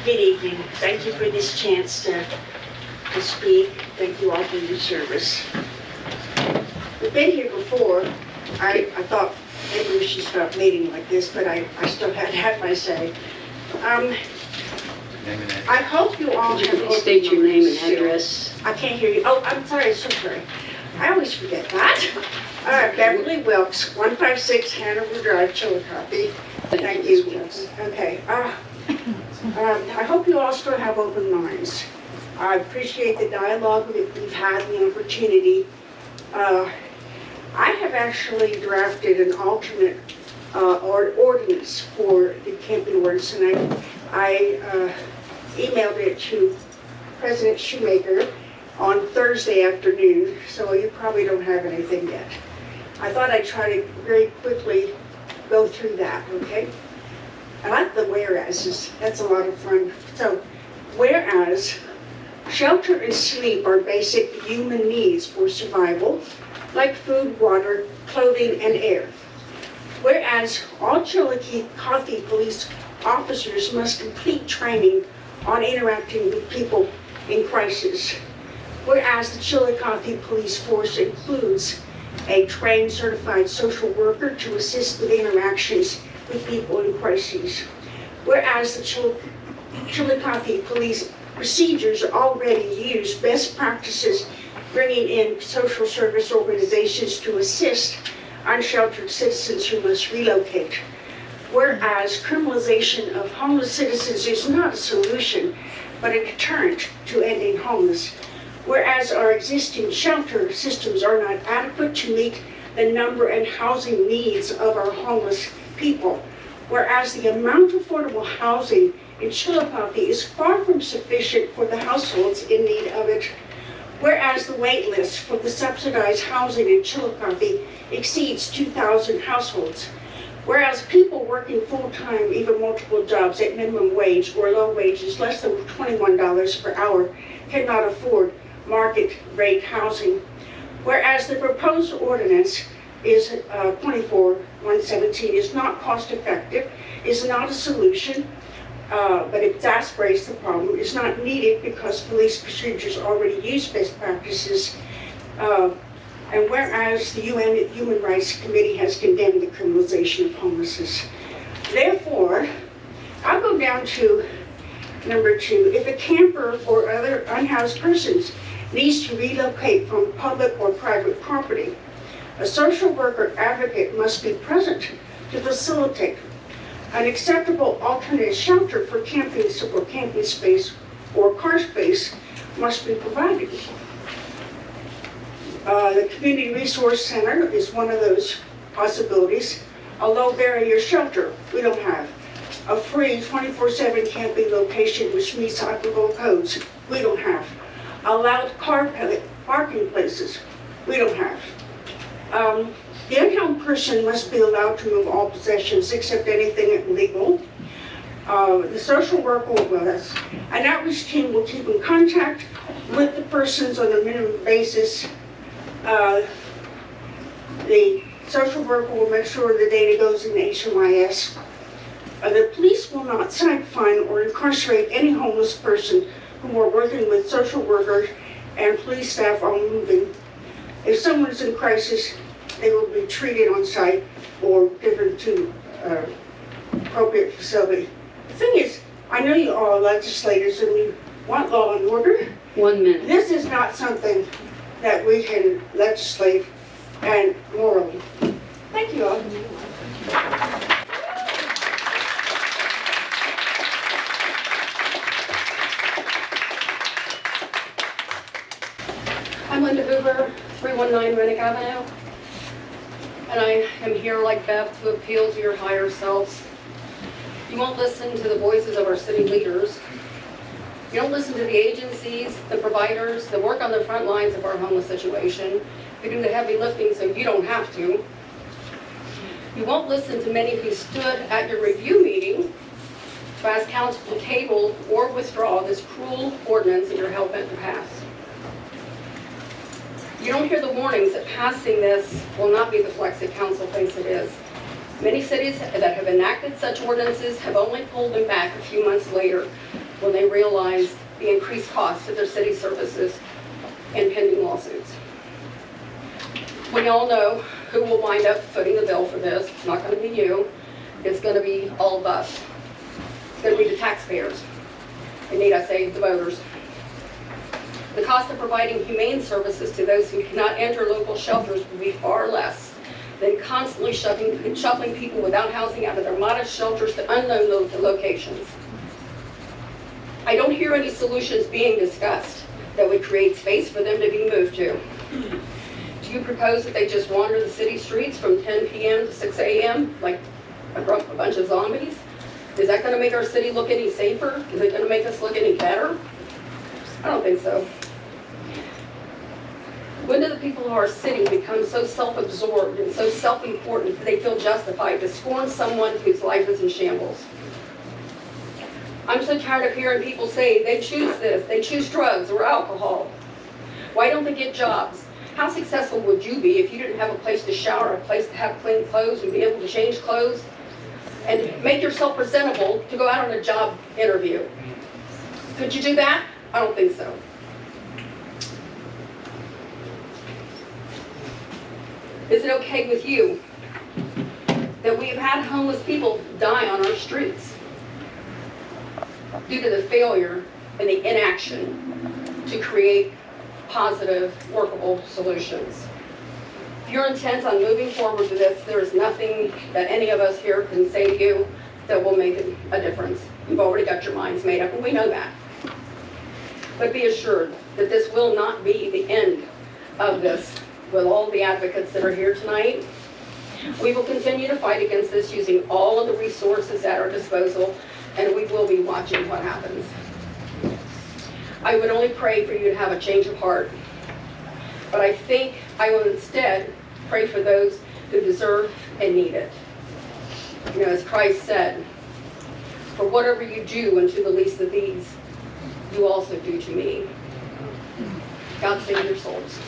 Good evening. Thank you for this chance to speak. Thank you all for your service. We've been here before. I thought maybe we should start meeting like this, but I still had to have my say. I hope you all have... Could you state your name and address? I can't hear you. Oh, I'm sorry. So sorry. I always forget that. Beverly Wilkes, 156 Hanover Drive, Chillicothe. Thank you. Okay. I hope you all still have open minds. I appreciate the dialogue that we've had and the opportunity. I have actually drafted an alternate ordinance for the camping ordinance, and I emailed it to President Shoemaker on Thursday afternoon, so you probably don't have anything yet. I thought I'd try to very quickly go through that, okay? I like the whereases. That's a lot of fun. So, whereas shelter and sleep are basic human needs for survival, like food, water, clothing, and air. Whereas all Chillicothe police officers must complete training on interacting with people in crisis. Whereas the Chillicothe Police Force includes a trained certified social worker to assist with interactions with people in crises. Whereas the Chillicothe police procedures already use best practices, bringing in social service organizations to assist unsheltered citizens who must relocate. Whereas criminalization of homeless citizens is not a solution, but a deterrent to ending homeless. Whereas our existing shelter systems are not adequate to meet the number and housing needs of our homeless people. Whereas the amount of affordable housing in Chillicothe is far from sufficient for the households in need of it. Whereas the wait list for the subsidized housing in Chillicothe exceeds 2,000 households. Whereas people working full-time, even multiple jobs at minimum wage or low wages, less than $21 per hour, cannot afford market rate housing. Whereas the proposed ordinance is 24-117 is not cost effective, is not a solution, but exacerbates the problem, is not needed because police procedures already use best practices. And whereas the UN Human Rights Committee has condemned the criminalization of homelessness. Therefore, I'll go down to number 2. If a camper or other unhoused persons needs to relocate from public or private property, a social worker advocate must be present to facilitate. An acceptable alternate shelter for camping space or car space must be provided. The Community Resource Center is one of those possibilities. A low barrier shelter, we don't have. A free 24/7 camping location which meets applicable codes, we don't have. Allowed car parking places, we don't have. The unhoused person must be allowed to move all possessions except anything illegal. The social worker, an outreach team will keep in contact with the persons on a minimum basis. The social worker will make sure the data goes in the HMIS. The police will not cite, fine, or incarcerate any homeless person who are working with social workers and police staff on moving. If someone is in crisis, they will be treated on site or given to appropriate facility. The thing is, I know you all are legislators and you want law and order. 1 minute. This is not something that we can legislate and morally. Thank you all. I'm Linda Hoover, 319 Rennick Avenue, and I am here like Bev to appeal to your higher selves. You won't listen to the voices of our city leaders. You don't listen to the agencies, the providers that work on the front lines of our homeless situation, who do the heavy lifting so you don't have to. You won't listen to many who stood at your review meeting to ask council to table or withdraw this cruel ordinance that you're hell-bent to pass. You don't hear the warnings that passing this will not be the flex that council thinks it is. Many cities that have enacted such ordinances have only pulled them back a few months later when they realize the increased cost of their city services and pending lawsuits. We all know who will wind up footing the bill for this. It's not going to be you. It's going to be all of us. It's going to be the taxpayers. And need I say, the voters. The cost of providing humane services to those who cannot enter local shelters will be far less than constantly shuffling people without housing out of their modest shelters to unknown locations. I don't hear any solutions being discussed that would create space for them to be moved to. Do you propose that they just wander the city streets from 10 p.m. to 6 a.m. like a bunch of zombies? Is that going to make our city look any safer? Is it going to make us look any better? I don't think so. When do the people of our city become so self-absorbed and so self-important that they feel justified to scorn someone whose life is in shambles? I'm so tired of hearing people say they choose this, they choose drugs or alcohol. Why don't they get jobs? How successful would you be if you didn't have a place to shower, a place to have clean clothes and be able to change clothes and make yourself presentable to go out on a job interview? Could you do that? I don't think so. Is it okay with you that we've had homeless people die on our streets due to the failure and the inaction to create positive, workable solutions? If you're intent on moving forward with this, there is nothing that any of us here can say to you that will make a difference. You've already got your minds made up, and we know that. But be assured that this will not be the end of this. With all the advocates that are here tonight, we will continue to fight against this using all of the resources at our disposal, and we will be watching what happens. I would only pray for you to have a change of heart, but I think I will instead pray for those who deserve and need it. You know, as Christ said, for whatever you do unto the least of these, you also do to me. God save your souls.